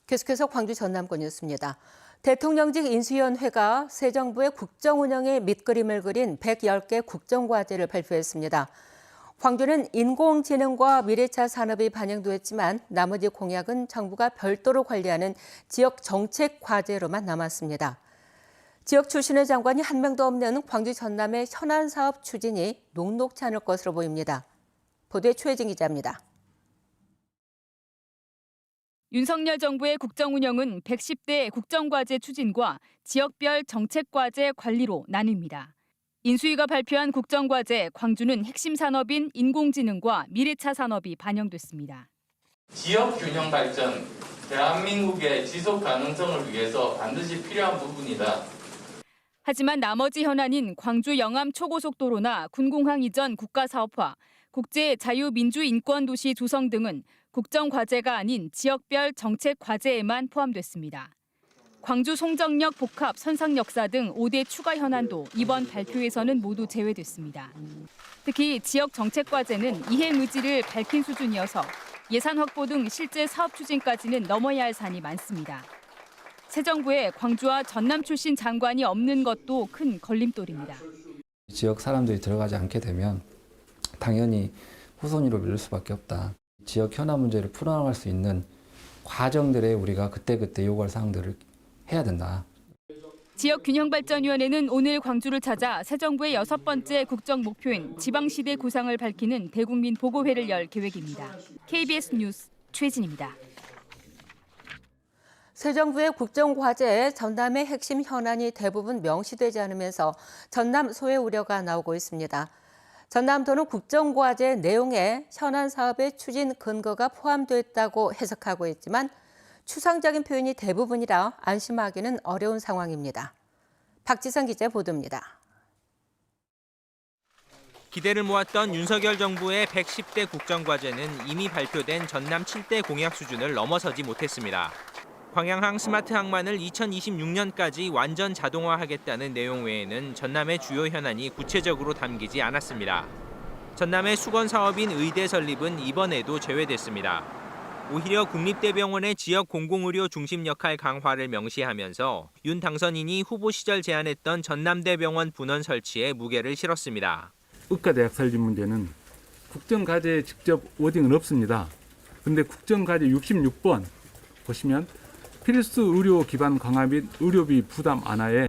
계속해서 광주 전남권 뉴스입니다. 대통령직 인수위원회가 새 정부의 국정 운영의 밑그림을 그린 110개 국정과제를 발표했습니다. 광주는 인공지능과 미래차 산업이 반영됐지만 나머지 공약은 정부가 별도로 관리하는 지역 정책 과제로만 남았습니다. 지역 출신의 장관이 한 명도 없는 광주 전남의 현안 사업 추진이 녹록치 않을 것으로 보입니다. 보도에 최혜진 기자입니다. 윤석열 정부의 국정 운영은 110대 국정과제 추진과 지역별 정책과제 관리로 나뉩니다. 인수위가 발표한 국정과제 광주는 핵심 산업인 인공지능과 미래차 산업이 반영됐습니다. 지역 균형 발전, 대한민국의 지속 가능성을 위해서 반드시 필요한 부분이다. 하지만 나머지 현안인 광주 영암 초고속도로나 군공항 이전 국가사업화, 국제 자유민주인권도시 조성 등은 국정과제가 아닌 지역별 정책과제에만 포함됐습니다. 광주 송정역 복합 선상역사 등 5대 추가 현안도 이번 발표에서는 모두 제외됐습니다. 특히 지역 정책과제는 이행 의지를 밝힌 수준이어서 예산 확보 등 실제 사업 추진까지는 넘어야 할 산이 많습니다. 새 정부에 광주와 전남 출신 장관이 없는 것도 큰 걸림돌입니다. 지역 사람들이 들어가지 않게 되면 당연히 후손위로 밀릴 수밖에 없다. 지역 현안 문제를 풀어나갈 수 있는 과정들에 우리가 그때그때 요구할 사항들을 해야 된다. 지역균형발전위원회는 오늘 광주를 찾아 새 정부의 6번째 국정 목표인 지방시대 구상을 밝히는 대국민 보고회를 열 계획입니다. KBS 뉴스 최진입니다. 새 정부의 국정과제에 전남의 핵심 현안이 대부분 명시되지 않으면서 전남 소외 우려가 나오고 있습니다. 전남도는 국정과제 내용에 현안 사업의 추진 근거가 포함됐다고 해석하고 있지만 추상적인 표현이 대부분이라 안심하기는 어려운 상황입니다. 박지선 기자 보도입니다. 기대를 모았던 윤석열 정부의 110대 국정과제는 이미 발표된 전남 7대 공약 수준을 넘어서지 못했습니다. 광양항 스마트 항만을 2026년까지 완전 자동화하겠다는 내용 외에는 전남의 주요 현안이 구체적으로 담기지 않았습니다. 전남의 수건 사업인 의대 설립은 이번에도 제외됐습니다. 오히려 국립대병원의 지역 공공의료 중심 역할 강화를 명시하면서 윤 당선인이 후보 시절 제안했던 전남대병원 분원 설치에 무게를 실었습니다. 의과대학 설립 문제는 국정과제에 직접 워딩은 없습니다. 그런데 국정과제 66번 보시면 필수 의료 기반 강화 및 의료비 부담 완화에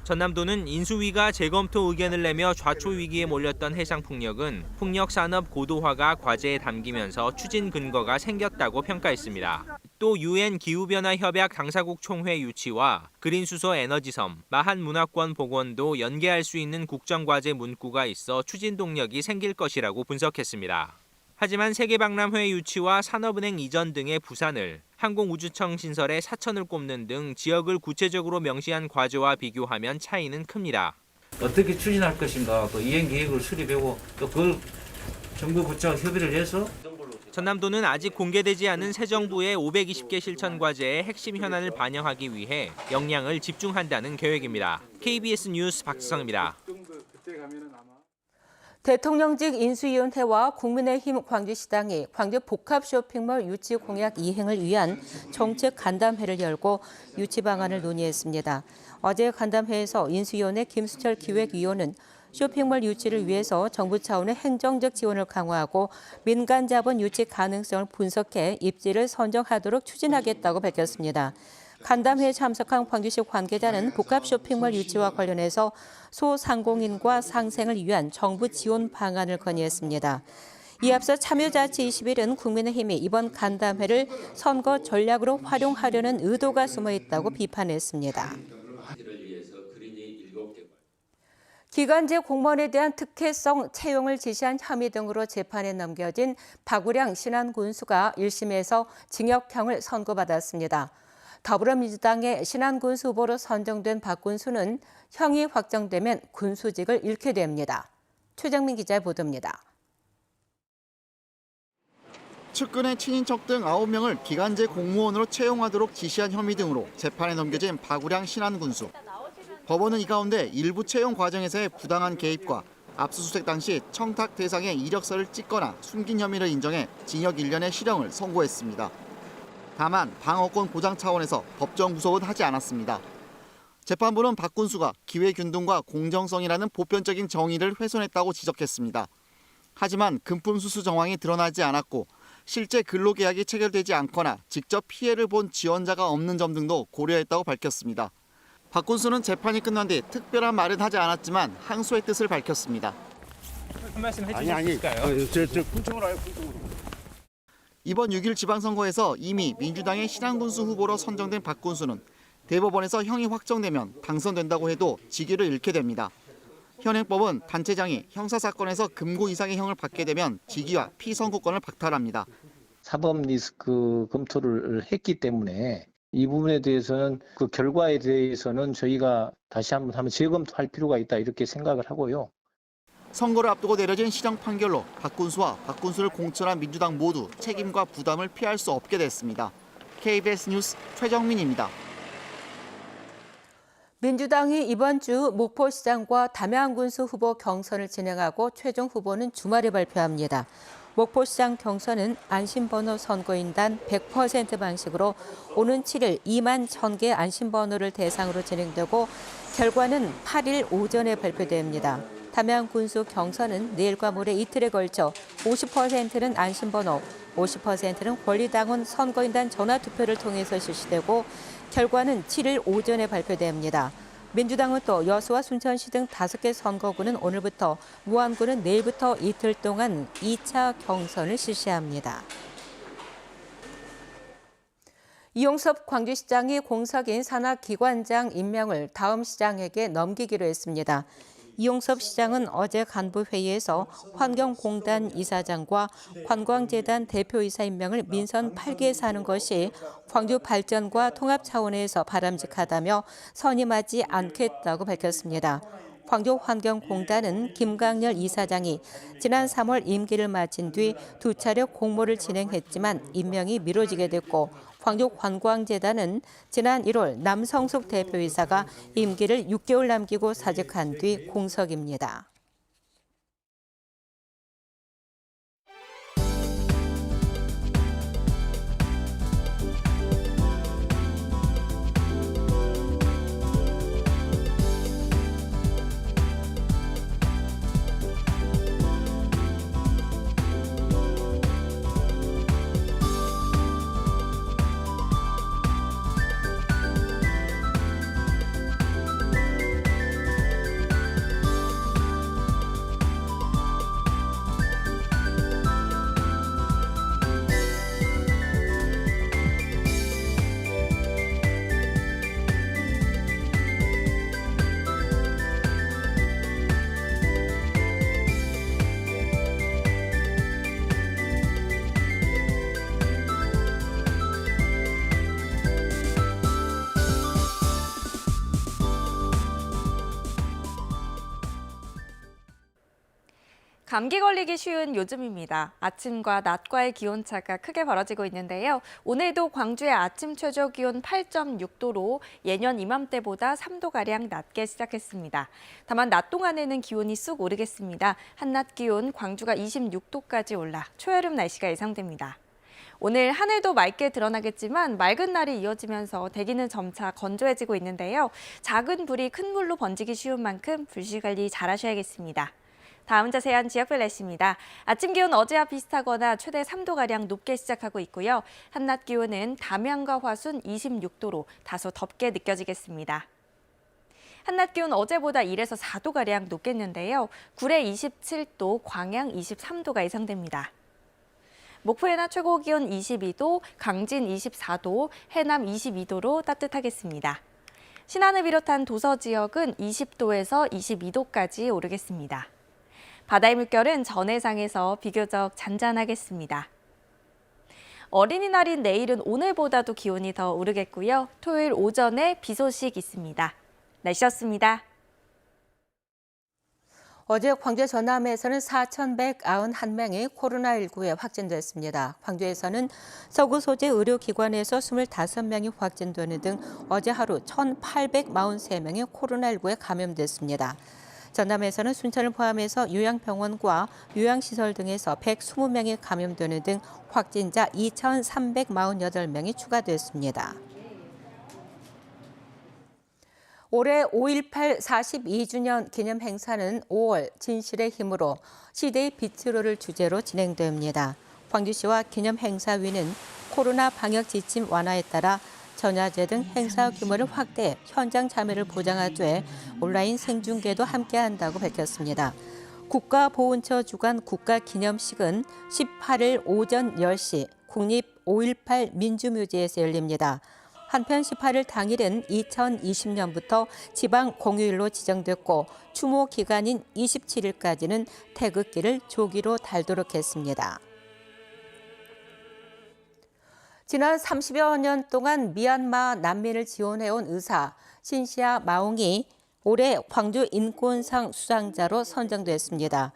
전남도는 인수위가 재검토 의견을 내며 좌초 위기에 몰렸던 해상풍력은 풍력 산업 고도화가 과제에 담기면서 추진 근거가 생겼다고 평가했습니다. 또 UN 기후변화 협약 당사국 총회 유치와 그린수소 에너지섬, 마한 문화권 복원도 연계할 수 있는 국정과제 문구가 있어 추진 동력이 생길 것이라고 분석했습니다. 하지만 세계박람회 유치와 산업은행 이전 등의 부산을, 항공우주청 신설에 사천을 꼽는 등 지역을 구체적으로 명시한 과제와 비교하면 차이는 큽니다. 어떻게 추진할 것인가, 또 이행 계획을 수립하고 또 그걸 정부 부처와 협의를 해서 전남도는 아직 공개되지 않은 새 정부의 520개 실천 과제의 핵심 현안을 반영하기 위해 역량을 집중한다는 계획입니다. KBS 뉴스 박지성입니다. 대통령직 인수위원회와 국민의힘 광주시당이 광주 복합 쇼핑몰 유치 공약 이행을 위한 정책 간담회를 열고 유치 방안을 논의했습니다. 어제 간담회에서 인수위원회 김수철 기획위원은 쇼핑몰 유치를 위해서 정부 차원의 행정적 지원을 강화하고 민간 자본 유치 가능성을 분석해 입지를 선정하도록 추진하겠다고 밝혔습니다. 간담회에 참석한 광주시 관계자는 복합 쇼핑몰 유치와 관련해서 소상공인과 상생을 위한 정부 지원 방안을 건의했습니다. 이에 앞서 참여자치 21은 국민의힘이 이번 간담회를 선거 전략으로 활용하려는 의도가 숨어 있다고 비판했습니다. 기간제 공무원에 대한 특혜성 채용을 지시한 혐의 등으로 재판에 넘겨진 박우량 신안군수가 1심에서 징역형을 선고받았습니다. 더불어민주당의 신안군수 후보로 선정된 박 군수는 형이 확정되면 군수직을 잃게 됩니다. 최정민 기자의 보도입니다. 측근의 친인척 등 9명을 기간제 공무원으로 채용하도록 지시한 혐의 등으로 재판에 넘겨진 박우량 신안군수. 법원은 이 가운데 일부 채용 과정에서의 부당한 개입과 압수수색 당시 청탁 대상의 이력서를 찍거나 숨긴 혐의를 인정해 징역 1년의 실형을 선고했습니다. 다만 방어권 보장 차원에서 법정 구속은 하지 않았습니다. 재판부는 박군수가 기회균등과 공정성이라는 보편적인 정의를 훼손했다고 지적했습니다. 하지만 금품 수수 정황이 드러나지 않았고 실제 근로계약이 체결되지 않거나 직접 피해를 본 지원자가 없는 점 등도 고려했다고 밝혔습니다. 박군수는 재판이 끝난 뒤 특별한 말은 하지 않았지만 항소의 뜻을 밝혔습니다. 한 말씀 해주실까요? 제 군청으로 아예 군청으로. 이번 6일 지방선거에서 이미 민주당의 신안군수 후보로 선정된 박군수는 대법원에서 형이 확정되면 당선된다고 해도 직위를 잃게 됩니다. 현행법은 단체장이 형사사건에서 금고 이상의 형을 받게 되면 직위와 피선거권을 박탈합니다. 사법 리스크 검토를 했기 때문에 이 부분에 대해서는 그 결과에 대해서는 저희가 다시 한번 재검토할 필요가 있다 이렇게 생각을 하고요. 선거를 앞두고 내려진 시정 판결로 박군수와 박군수를 공천한 민주당 모두 책임과 부담을 피할 수 없게 됐습니다. KBS 뉴스 최정민입니다. 민주당이 이번 주 목포시장과 담양군수 후보 경선을 진행하고 최종 후보는 주말에 발표합니다. 목포시장 경선은 안심번호 선거인단 100% 방식으로 오는 7일 2만 1,000개 안심번호를 대상으로 진행되고 결과는 8일 오전에 발표됩니다. 담양군수 경선은 내일과 모레 이틀에 걸쳐 50%는 안심번호, 50%는 권리당원 선거인단 전화투표를 통해서 실시되고 결과는 7일 오전에 발표됩니다. 민주당은 또 여수와 순천시 등 5개 선거구는 오늘부터, 무안구는 내일부터 이틀 동안 2차 경선을 실시합니다. 이용섭 광주시장이 공석인 산하기관장 임명을 다음 시장에게 넘기기로 했습니다. 이용섭 시장은 어제 간부회의에서 환경공단 이사장과 관광재단 대표이사 임명을 민선 8개에서 하는 것이 광주 발전과 통합 차원에서 바람직하다며 선임하지 않겠다고 밝혔습니다. 광주환경공단은 김강렬 이사장이 지난 3월 임기를 마친 뒤 2차례 공모를 진행했지만 임명이 미뤄지게 됐고 광주관광재단은 지난 1월 남성숙 대표이사가 임기를 6개월 남기고 사직한 뒤 공석입니다. 감기 걸리기 쉬운 요즘입니다. 아침과 낮과의 기온차가 크게 벌어지고 있는데요. 오늘도 광주의 아침 최저 기온 8.6도로 예년 이맘때보다 3도가량 낮게 시작했습니다. 다만 낮 동안에는 기온이 쑥 오르겠습니다. 한낮 기온 광주가 26도까지 올라 초여름 날씨가 예상됩니다. 오늘 하늘도 맑게 드러나겠지만 맑은 날이 이어지면서 대기는 점차 건조해지고 있는데요. 작은 불이 큰 불로 번지기 쉬운 만큼 불씨 관리 잘 하셔야겠습니다. 다음 자세한 지역별 날씨입니다. 아침 기온 어제와 비슷하거나 최대 3도가량 높게 시작하고 있고요. 한낮 기온은 담양과 화순 26도로 다소 덥게 느껴지겠습니다. 한낮 기온 어제보다 1에서 4도가량 높겠는데요. 구례 27도, 광양 23도가 예상됩니다. 목포의 낮 최고 기온 22도, 강진 24도, 해남 22도로 따뜻하겠습니다. 신안을 비롯한 도서 지역은 20도에서 22도까지 오르겠습니다. 바다의 물결은 전해상에서 비교적 잔잔하겠습니다. 어린이날인 내일은 오늘보다도 기온이 더 오르겠고요. 토요일 오전에 비 소식 있습니다. 날씨였습니다. 어제 광주 전남에서는 4,191명이 코로나19에 확진됐습니다. 광주에서는 서구 소재 의료기관에서 25명이 확진되는 등 어제 하루 1,843명이 코로나19에 감염됐습니다. 전남에서는 순천을 포함해서 요양병원과 요양시설 등에서 120명이 감염되는 등 확진자 2,348명이 추가됐습니다. 올해 5.18 42주년 기념 행사는 5월 진실의 힘으로 시대의 빛으로를 주제로 진행됩니다. 광주시와 기념 행사위는 코로나 방역 지침 완화에 따라 전야제 등 행사 규모를 확대해 현장 참여를 보장하되 온라인 생중계도 함께한다고 밝혔습니다. 국가보훈처 주관 국가기념식은 18일 오전 10시 국립 5.18 민주묘지에서 열립니다. 한편 18일 당일은 2020년부터 지방 공휴일로 지정됐고 추모 기간인 27일까지는 태극기를 조기로 달도록 했습니다. 지난 30여 년 동안 미얀마 난민을 지원해온 의사 신시아 마옹이 올해 광주 인권상 수상자로 선정됐습니다.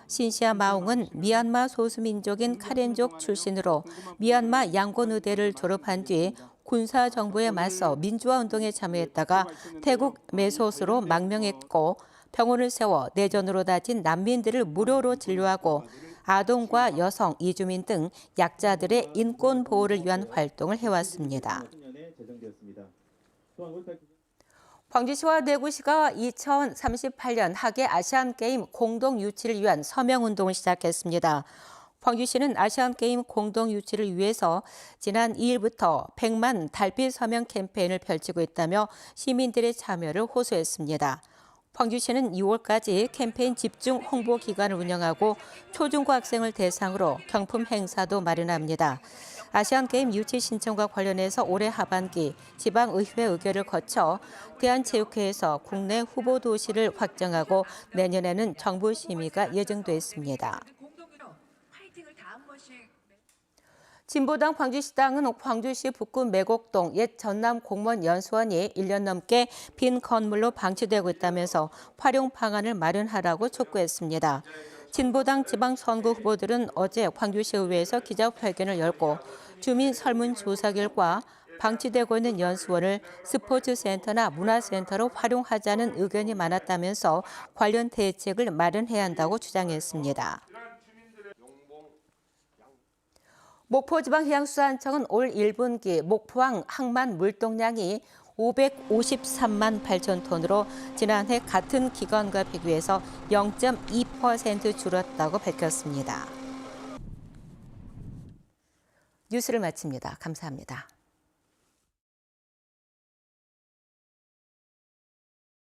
신시아 마옹은 미얀마 소수민족인 카렌족 출신으로 미얀마 양곤의대를 졸업한 뒤 군사정부에 맞서 민주화운동에 참여했다가 태국 메소스로 망명했고 병원을 세워 내전으로 다친 난민들을 무료로 진료하고 아동과 여성, 이주민 등 약자들의 인권 보호를 위한 활동을 해왔습니다. 광주시와 대구시가 2038년 하계 아시안게임 공동 유치를 위한 서명운동을 시작했습니다. 광주시는 아시안게임 공동 유치를 위해서 지난 2일부터 100만 달빛 서명 캠페인을 펼치고 있다며 시민들의 참여를 호소했습니다. 광주시는 2월까지 캠페인 집중 홍보 기간을 운영하고 초중고학생을 대상으로 경품 행사도 마련합니다. 아시안게임 유치 신청과 관련해서 올해 하반기 지방의회 의결을 거쳐 대한체육회에서 국내 후보 도시를 확정하고 내년에는 정부 심의가 예정돼 있습니다. 진보당 광주시당은 광주시 북구 매곡동 옛 전남 공무원 연수원이 1년 넘게 빈 건물로 방치되고 있다면서 활용 방안을 마련하라고 촉구했습니다. 진보당 지방선거 후보들은 어제 광주시의회에서 기자회견을 열고 주민 설문조사 결과 방치되고 있는 연수원을 스포츠센터나 문화센터로 활용하자는 의견이 많았다면서 관련 대책을 마련해야 한다고 주장했습니다. 목포지방해양수산청은 올 1분기 목포항 항만 물동량이 553만 8천 톤으로 지난해 같은 기간과 비교해서 0.2% 줄었다고 밝혔습니다. 뉴스를 마칩니다. 감사합니다.